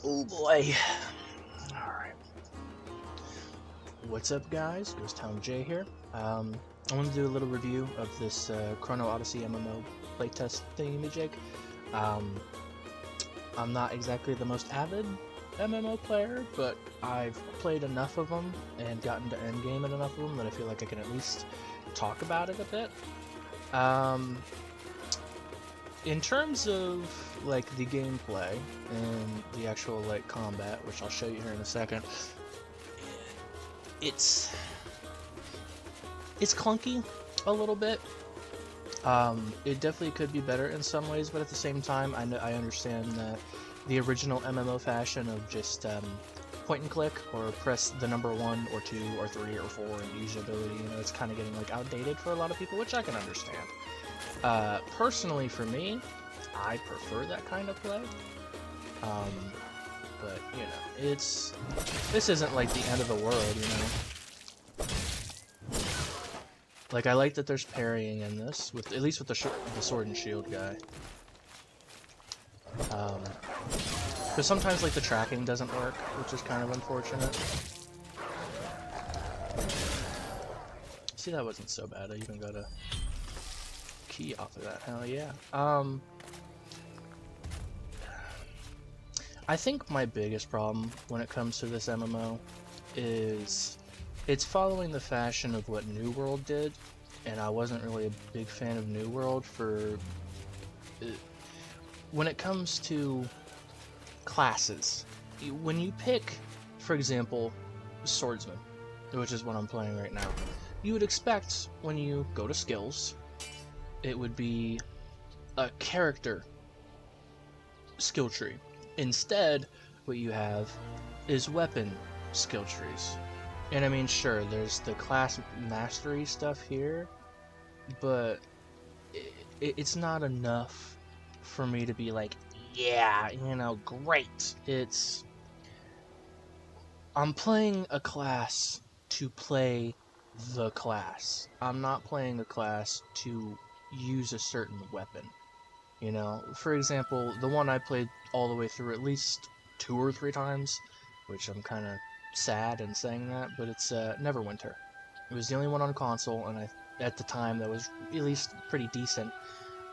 Oh boy. Alright. What's up, guys? Ghost Town J here. I want to do a little review of this Chrono Odyssey MMO playtest thingamajig. Um, I'm not exactly the most avid MMO player, but I've played enough of them and gotten to endgame in enough of them that I feel like I can at least talk about it a bit. In terms of like the gameplay and the actual like combat, which I'll show you here in a second, it's clunky a little bit. It definitely could be better in some ways, but at the same time, I understand that the original MMO fashion of just point and click or press the number 1 or 2 or 3 or 4 and use your ability, it's kind of getting like outdated for a lot of people, which I can understand. Personally for me, I prefer that kind of play. But this isn't like the end of the world, Like, I like that there's parrying in this, at least with the sword and shield guy. Because sometimes like the tracking doesn't work, which is kind of unfortunate. See, that wasn't so bad. I even got a key off of that. Hell yeah. I think my biggest problem when it comes to this MMO is it's following the fashion of what New World did, and I wasn't really a big fan of New World for when it comes to classes. When you pick, for example, Swordsman, which is what I'm playing right now, you would expect when you go to skills, it would be a character skill tree. Instead, what you have is weapon skill trees. And I mean, sure, there's the class mastery stuff here, but it's not enough for me to be like, yeah, great. I'm playing a class to play the class. I'm not playing a class to use a certain weapon. For example, the one I played all the way through at least 2 or 3 times, which I'm kind of sad in saying that, but it's Neverwinter. It was the only one on console, and at the time that was at least pretty decent.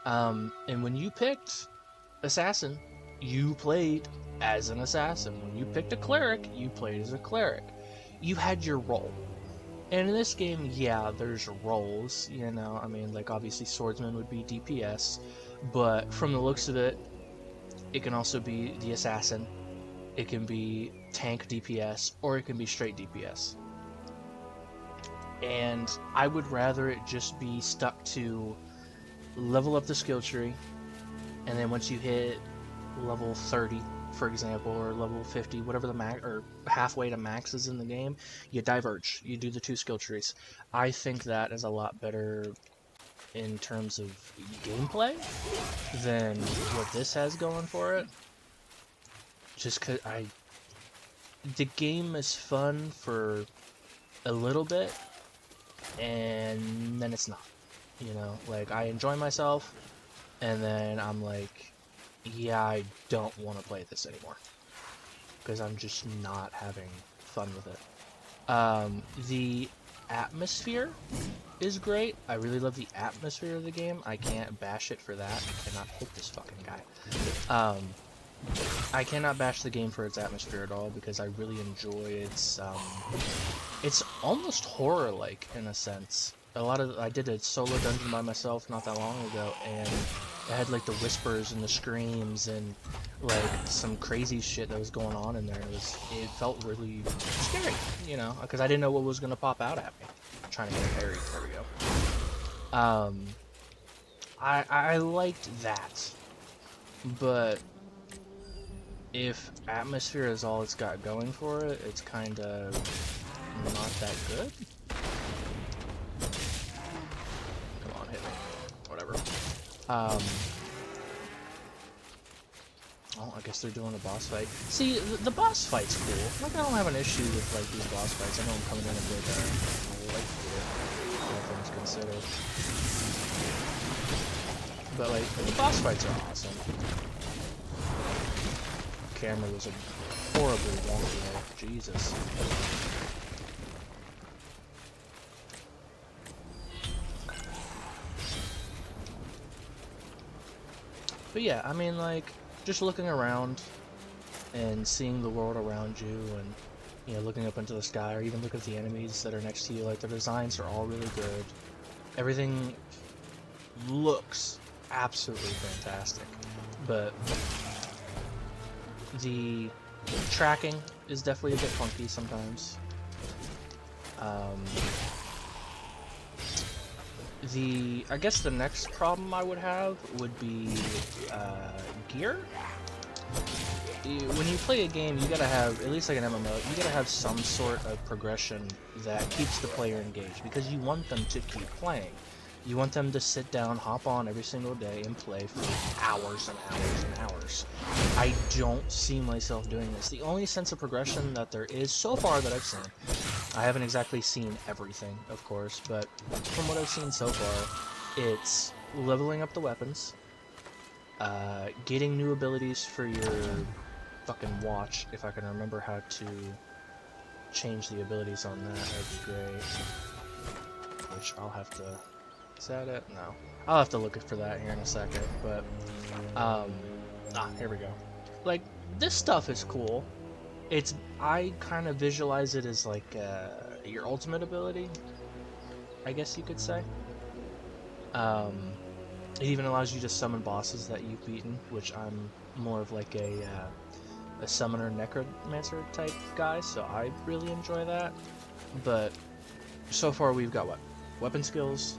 And when you picked Assassin, you played as an assassin. When you picked a cleric, you played as a cleric. You had your role. And in this game, yeah, there's roles, I mean, like, obviously swordsman would be DPS, but from the looks of it, it can also be the assassin, it can be tank DPS, or it can be straight DPS. And I would rather it just be stuck to level up the skill tree, and then once you hit level 30, for example, or level 50, whatever the max, or halfway to max is in the game, you diverge. You do the 2 skill trees. I think that is a lot better in terms of gameplay than what this has going for it. Just cause the game is fun for a little bit, and then it's not. Like, I enjoy myself, and then I'm like, yeah, I don't want to play this anymore, because I'm just not having fun with it. The atmosphere is great. I really love the atmosphere of the game. I can't bash it for that. I cannot hit this fucking guy. I cannot bash the game for its atmosphere at all, because I really enjoy its almost horror-like in a sense. I did a solo dungeon by myself not that long ago, and it had like the whispers and the screams and like some crazy shit that was going on in there. It felt really scary, because I didn't know what was gonna pop out at me. I'm trying to get a parry. There we go. I liked that, but if atmosphere is all it's got going for it, it's kind of not that good. Come on, hit me. Whatever. Oh, I guess they're doing a boss fight. See, the boss fight's cool. Like, I don't have an issue with, like, these boss fights. I know I'm coming in a bit, like, all things considered. But, like, the boss fights are awesome. camera was a horribly wonky there. Jesus. But yeah, I mean, like, just looking around and seeing the world around you and, you know, looking up into the sky, or even look at the enemies that are next to you, like, the designs are all really good. Everything looks absolutely fantastic. But the tracking is definitely a bit funky sometimes. I guess the next problem I would have would be gear. When you play a game, you gotta have, at least like an MMO, you gotta have some sort of progression that keeps the player engaged, because you want them to keep playing. You want them to sit down, hop on every single day, and play for hours and hours and hours. I don't see myself doing this. The only sense of progression that there is so far that I've seen, I haven't exactly seen everything, of course, but from what I've seen so far, it's leveling up the weapons, getting new abilities for your fucking watch, if I can remember how to change the abilities on that, that'd be great. Which I'll have to... Is that it? No. I'll have to look for that here in a second, but... here we go. Like, this stuff is cool. I kind of visualize it as, like, your ultimate ability, I guess you could say. It even allows you to summon bosses that you've beaten, which I'm more of like a summoner necromancer type guy, so I really enjoy that. But so far we've got what? Weapon skills,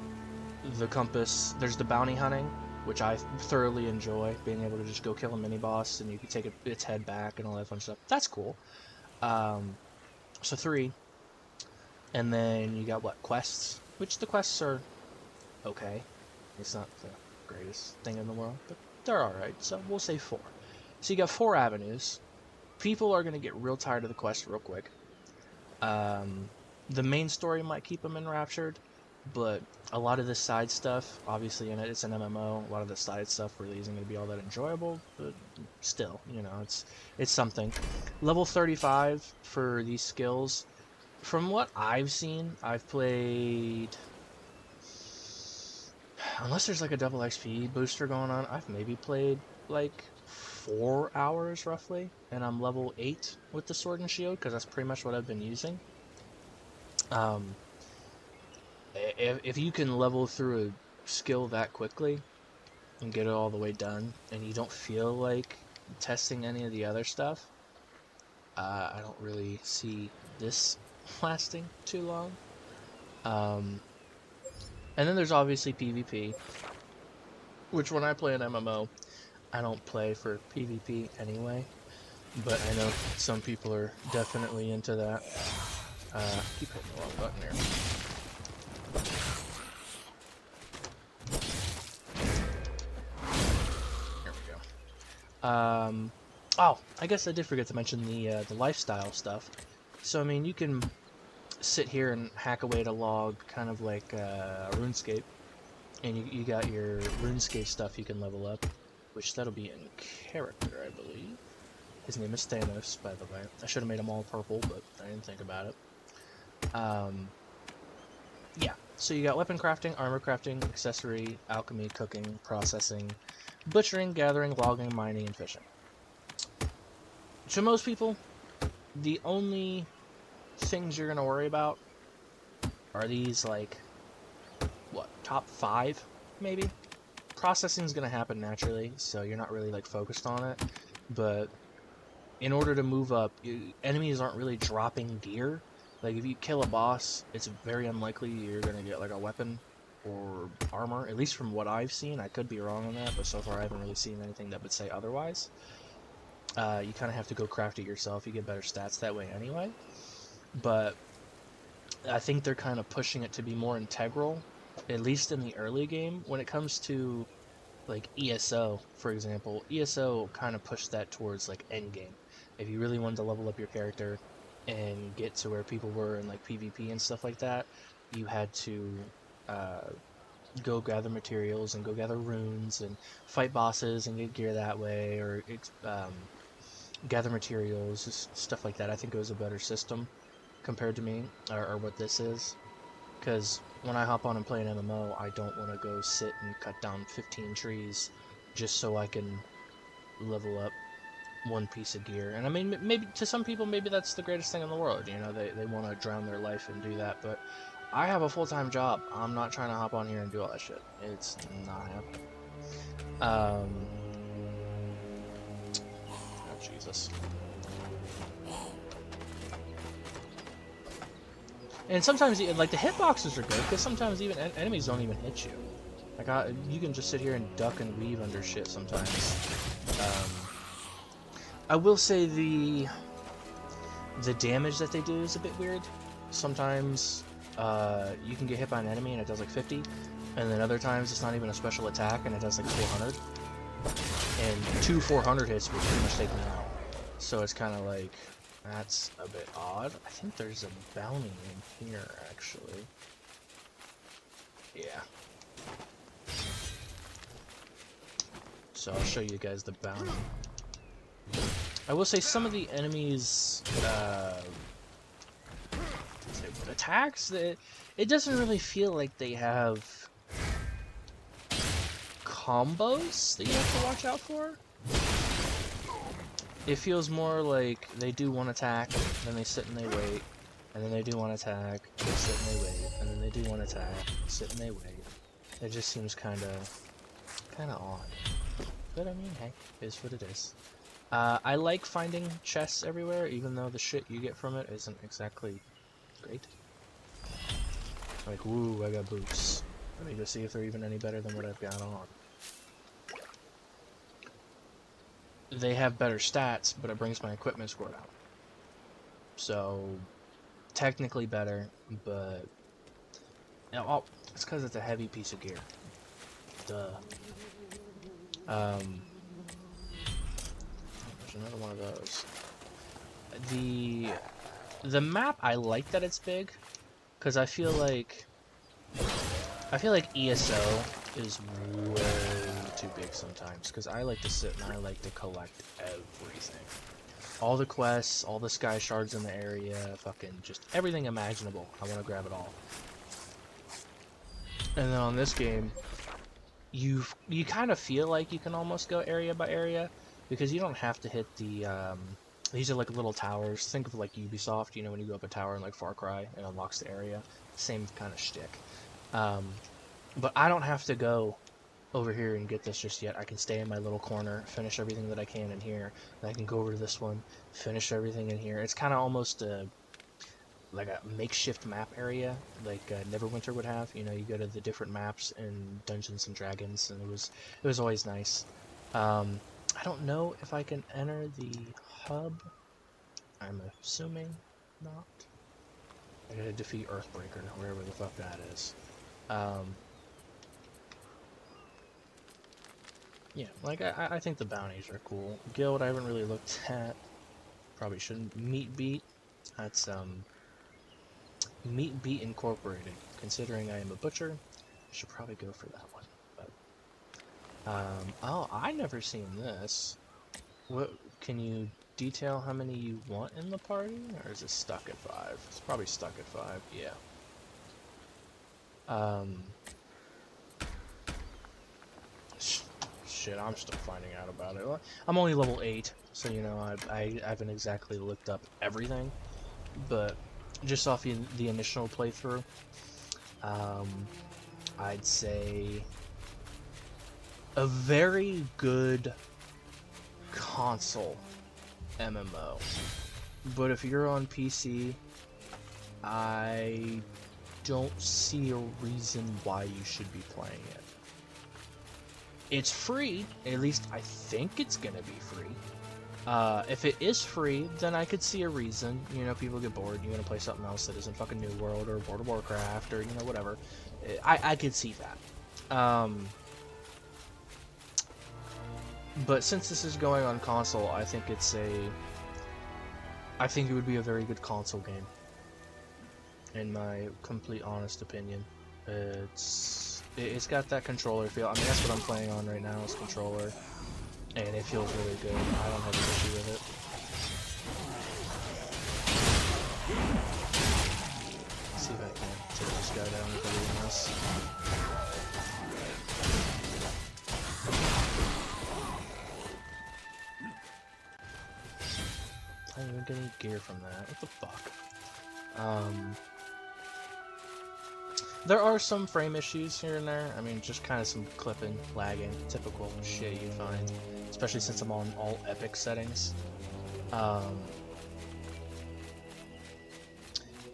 the compass, there's the bounty hunting, which I thoroughly enjoy, being able to just go kill a mini-boss and you can take its head back and all that fun stuff. That's cool. So 3. And then you got what? Quests, which the quests are okay. It's not the greatest thing in the world, but they're alright, so we'll say 4. So you got 4 avenues. People are going to get real tired of the quest real quick. The main story might keep them enraptured, but a lot of the side stuff, obviously in it, it's an MMO, a lot of the side stuff really isn't going to be all that enjoyable, but still, you know, it's something. Level 35 for these skills. From what I've seen, I've played... Unless there's like a double XP booster going on, I've maybe played like 4 hours roughly, and I'm level 8 with the sword and shield, because that's pretty much what I've been using. If you can level through a skill that quickly and get it all the way done, and you don't feel like testing any of the other stuff, I don't really see this lasting too long. And then there's obviously PvP, which when I play an MMO, I don't play for PvP anyway, but I know some people are definitely into that. I keep hitting the wrong button here. There we go. Oh, I guess I did forget to mention the lifestyle stuff. So, I mean, you can sit here and hack away at a log, kind of like RuneScape, and you got your RuneScape stuff you can level up, which that'll be in character, I believe. His name is Thanos, by the way. I should have made them all purple, but I didn't think about it. Yeah, so you got weapon crafting, armor crafting, accessory, alchemy, cooking, processing, butchering, gathering, logging, mining, and fishing. To most people, the only things you're going to worry about are these, like, what, top 5, maybe? Processing is going to happen naturally, so you're not really, like, focused on it, but in order to move up, enemies aren't really dropping gear. Like, if you kill a boss, it's very unlikely you're going to get, like, a weapon or armor, at least from what I've seen. I could be wrong on that, but so far I haven't really seen anything that would say otherwise. You kind of have to go craft it yourself. You get better stats that way anyway. But I think they're kind of pushing it to be more integral, at least in the early game. When it comes to, like, ESO, for example, ESO kind of pushed that towards, like, endgame. If you really wanted to level up your character and get to where people were in, like, PvP and stuff like that, you had to go gather materials and go gather runes and fight bosses and get gear that way, or gather materials, just stuff like that. I think it was a better system compared to me, or what this is. Because when I hop on and play an MMO, I don't want to go sit and cut down 15 trees just so I can level up one piece of gear. And I mean, maybe to some people, maybe that's the greatest thing in the world. You know, they want to drown their life and do that. But I have a full-time job. I'm not trying to hop on here and do all that shit. It's not happening. Oh, Jesus. And sometimes, like, the hitboxes are good, because sometimes even enemies don't even hit you. Like, you can just sit here and duck and weave under shit sometimes. I will say the damage that they do is a bit weird. Sometimes you can get hit by an enemy and it does like 50, and then other times it's not even a special attack and it does like 400. And 2 400 hits will pretty much take me out. So it's kind of like, that's a bit odd. I think there's a bounty in here, actually. Yeah. So I'll show you guys the bounty. I will say some of the enemies' attacks, it doesn't really feel like they have combos that you have to watch out for. It feels more like they do one attack, then they sit and they wait, and then they do one attack, they sit and they wait, and then they do one attack, sit and they wait. It just seems kind of odd. But I mean, hey, it is what it is. I like finding chests everywhere, even though the shit you get from it isn't exactly great. Like, woo, I got boots. Let me go see if they're even any better than what I've got on. They have better stats, but it brings my equipment score down. So, technically better, but... Oh, it's because it's a heavy piece of gear. Duh. There's another one of those. The map, I like that it's big, because I feel like ESO is way too big sometimes, because I like to sit and I like to collect everything. All the quests, all the sky shards in the area, fucking just everything imaginable. I want to grab it all. And then on this game, you kind of feel like you can almost go area by area, because you don't have to hit the, these are like little towers. Think of like Ubisoft, you know, when you go up a tower in like Far Cry, it unlocks the area. Same kind of shtick. But I don't have to go over here and get this just yet. I can stay in my little corner, finish everything that I can in here, and I can go over to this one, finish everything in here. It's kind of almost like a makeshift map area, like Neverwinter would have. You know, you go to the different maps in Dungeons and Dragons, and it was always nice. I don't know if I can enter the hub. I'm assuming not. I gotta defeat Earthbreaker, wherever the fuck that is. Yeah, like, I think the bounties are cool. Guild, I haven't really looked at. Probably shouldn't. Meat Beat. That's, Meat Beat Incorporated. Considering I am a butcher, I should probably go for that one. But, oh, I never seen this. What, can you detail how many you want in the party? Or is it stuck at 5? It's probably stuck at 5, yeah. Shit, I'm still finding out about it. I'm only level 8, so you know, I haven't exactly looked up everything, but just off the initial playthrough, I'd say a very good console MMO. But if you're on PC, I don't see a reason why you should be playing it. It's free, at least I think it's gonna be free. If it is free, then I could see a reason. You know, people get bored, you wanna play something else that isn't fucking New World or World of Warcraft or, you know, whatever. I could see that. But since this is going on console, I think it would be a very good console game. In my complete honest opinion. It's got that controller feel. I mean, that's what I'm playing on right now, is controller. And it feels really good. I don't have an issue with I didn't even get any gear from that. What the fuck? There are some frame issues here and there. I mean, just kind of some clipping, lagging, typical shit you'd find, especially since I'm on all epic settings.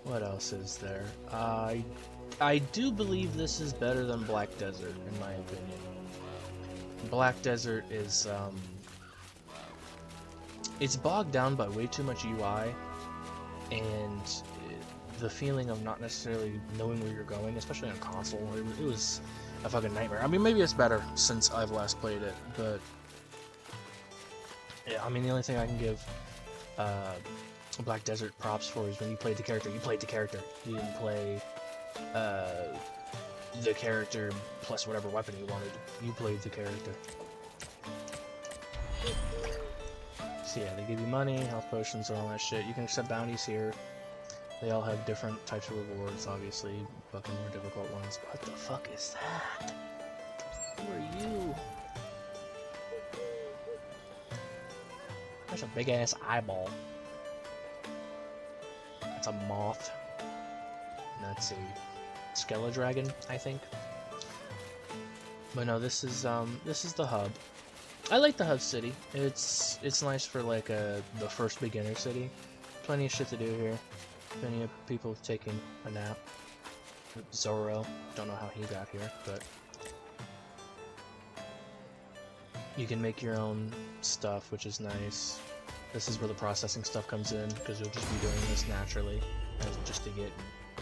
What else is there? I do believe this is better than Black Desert, in my opinion. Black Desert is, it's bogged down by way too much UI, and the feeling of not necessarily knowing where you're going, especially on console, it was a fucking nightmare. I mean, maybe it's better since I've last played it, but yeah, I mean, the only thing I can give Black Desert props for is when you played the character, you played the character. You didn't play the character plus whatever weapon you wanted. You played the character. So yeah, they give you money, health potions, and all that shit. You can accept bounties here. They all have different types of rewards, obviously, fucking more difficult ones. What the fuck is that? Who are you? There's a big ass eyeball. That's a moth. That's a Skeledragon, I think. But no, this is the hub. I like the hub city. It's nice for like the first beginner city. Plenty of shit to do here. Plenty of people taking a nap. Zoro, don't know how he got here, but you can make your own stuff, which is nice. This is where the processing stuff comes in, because you'll just be doing this naturally, just to get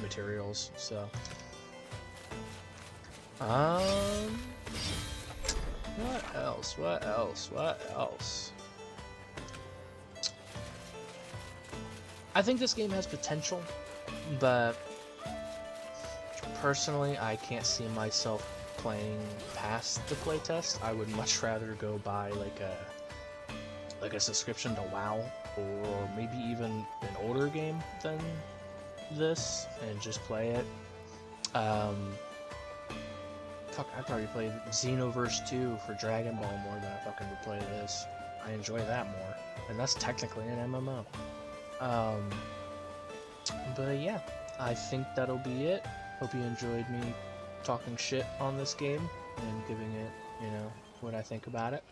materials. So, what else? What else? What else? I think this game has potential, but personally, I can't see myself playing past the playtest. I would much rather go buy like a subscription to WoW, or maybe even an older game than this, and just play it. Fuck, I'd probably play Xenoverse 2 for Dragon Ball more than I fucking would play this. I enjoy that more, and that's technically an MMO. But yeah, I think that'll be it. Hope you enjoyed me talking shit on this game and giving it, you know, what I think about it.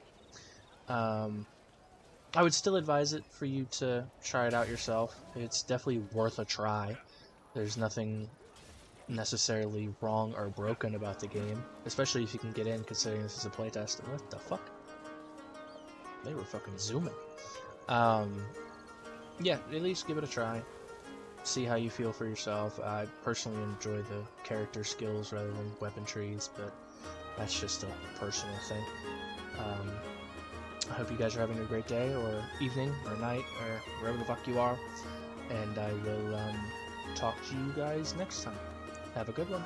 I would still advise it for you to try it out yourself. It's definitely worth a try. There's nothing necessarily wrong or broken about the game, especially if you can get in, considering this is a playtest. What the fuck? They were fucking zooming. Yeah, at least give it a try. See how you feel for yourself. I personally enjoy the character skills rather than weapon trees, but that's just a personal thing. I hope you guys are having a great day, or evening, or night, or wherever the fuck you are. And I will talk to you guys next time. Have a good one.